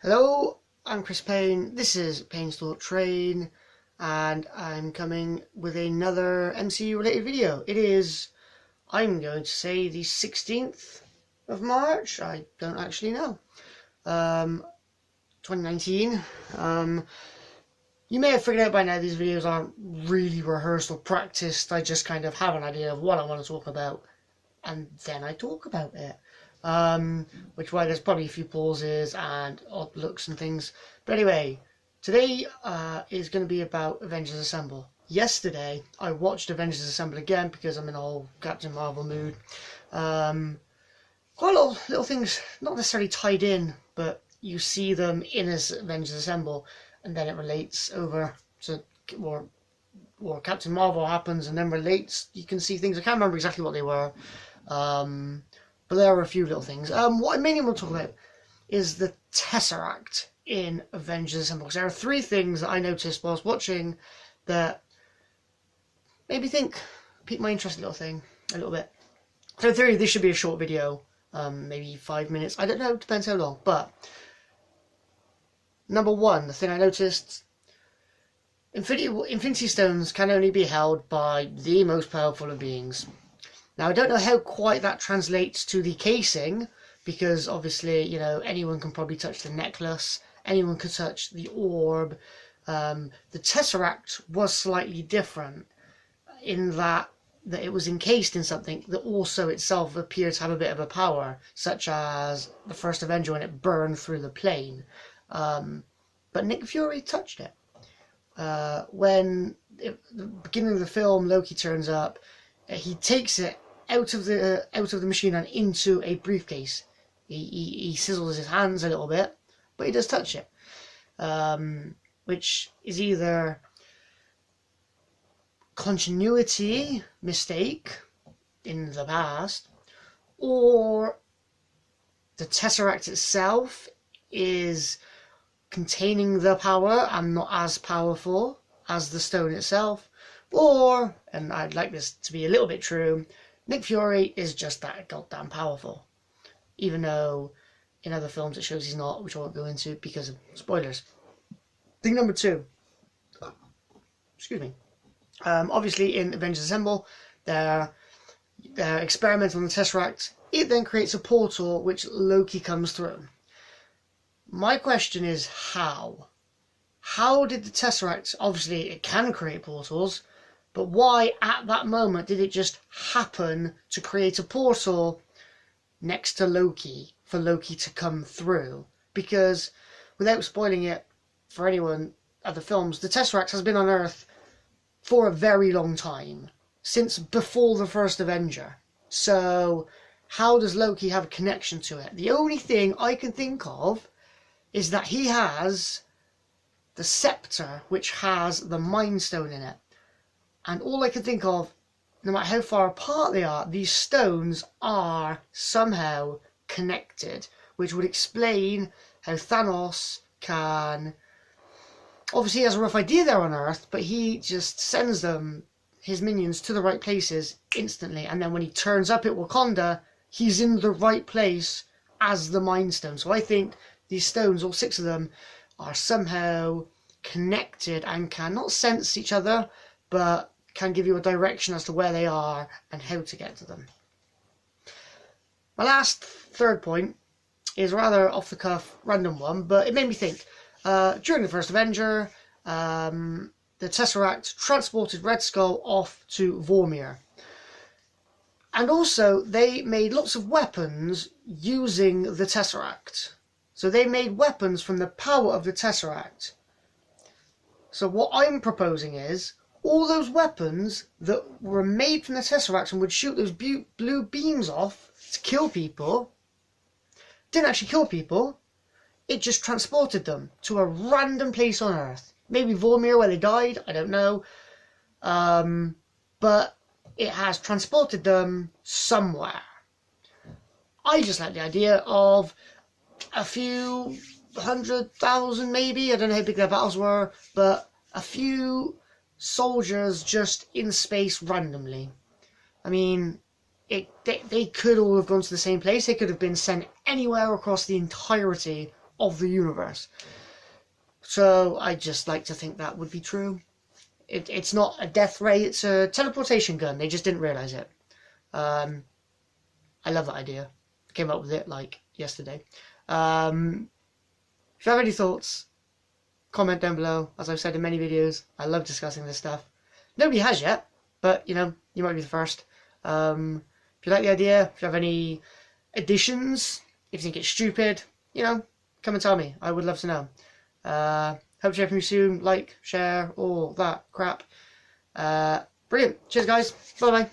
Hello, I'm Chris Payne. This is Payne's Thought Train, and I'm coming with another MCU related video. It is, I'm going to say, the 16th of March. I don't actually know. 2019. You may have figured out by now these videos aren't really rehearsed or practiced. I just kind of have an idea of what I want to talk about, and then I talk about it. Which is why there's probably a few pauses and odd looks and things. But anyway, today is going to be about Avengers Assemble. Yesterday, I watched Avengers Assemble again because I'm in a whole Captain Marvel mood. Quite a lot of little things, not necessarily tied in, but you see them in as Avengers Assemble, and then it relates over to or Captain Marvel happens and then relates. You can see things. I can't remember exactly what they were. But there are a few little things. What I mainly want to talk about is the Tesseract in Avengers Assemble. Because there are three things that I noticed whilst watching that made me piqued my interest a little bit. So in theory, this should be a short video, maybe 5 minutes. I don't know, depends how long. But number one, the thing I noticed, Infinity Stones can only be held by the most powerful of beings. Now, I don't know how quite that translates to the casing, because obviously, you know, anyone can probably touch the necklace, anyone could touch the orb. The Tesseract was slightly different in that it was encased in something that also itself appeared to have a bit of a power, such as the first Avenger when it burned through the plane. But Nick Fury touched it. When at the beginning of the film, Loki turns up, he takes it out of the machine and into a briefcase. He sizzles his hands a little bit, but he does touch it, which is either continuity mistake in the past, or the Tesseract itself is containing the power and not as powerful as the stone itself, or, and I'd like this to be a little bit true, Nick Fury is just that goddamn powerful. Even though in other films it shows he's not, which I won't go into because of spoilers. Thing number two. Excuse me. Obviously in Avengers Assemble, their experiment on the Tesseract, it then creates a portal which Loki comes through. My question is how? How did the Tesseract, obviously it can create portals, but why at that moment did it just happen to create a portal next to Loki for Loki to come through? Because without spoiling it for anyone at the films, the Tesseract has been on Earth for a very long time, since before the first Avenger. So how does Loki have a connection to it? The only thing I can think of is that he has the scepter which has the Mind Stone in it. And all I can think of, no matter how far apart they are, these stones are somehow connected, which would explain how Thanos can... Obviously he has a rough idea they're on Earth, but he just sends them, his minions, to the right places instantly. And then when he turns up at Wakanda, he's in the right place as the Mind Stone. So I think these stones, all 6 of them, are somehow connected and can not sense each other, but can give you a direction as to where they are and how to get to them. My last third point is rather off the cuff, random one, but it made me think. During the first Avenger, the Tesseract transported Red Skull off to Vormir. And also, they made lots of weapons using the Tesseract. So they made weapons from the power of the Tesseract. So what I'm proposing is, all those weapons that were made from the Tesseract and would shoot those blue beams off to kill people, didn't actually kill people, it just transported them to a random place on Earth. Maybe Vormir where they died, I don't know. But it has transported them somewhere. I just like the idea of a few 100,000 maybe, I don't know how big their battles were, but a few soldiers just in space randomly. I mean, they could all have gone to the same place. They could have been sent anywhere across the entirety of the universe. So I just like to think that would be true. It's not a death ray, it's a teleportation gun. They just didn't realise it. I love that idea. Came up with it like yesterday. If you have any thoughts, comment down below. As I've said in many videos, I love discussing this stuff. Nobody has yet, but you know, you might be the first. If you like the idea, if you have any additions, if you think it's stupid, you know, come and tell me. I would love to know. Hope to hear from you soon. Like, share, all that crap. Brilliant. Cheers, guys. Bye-bye.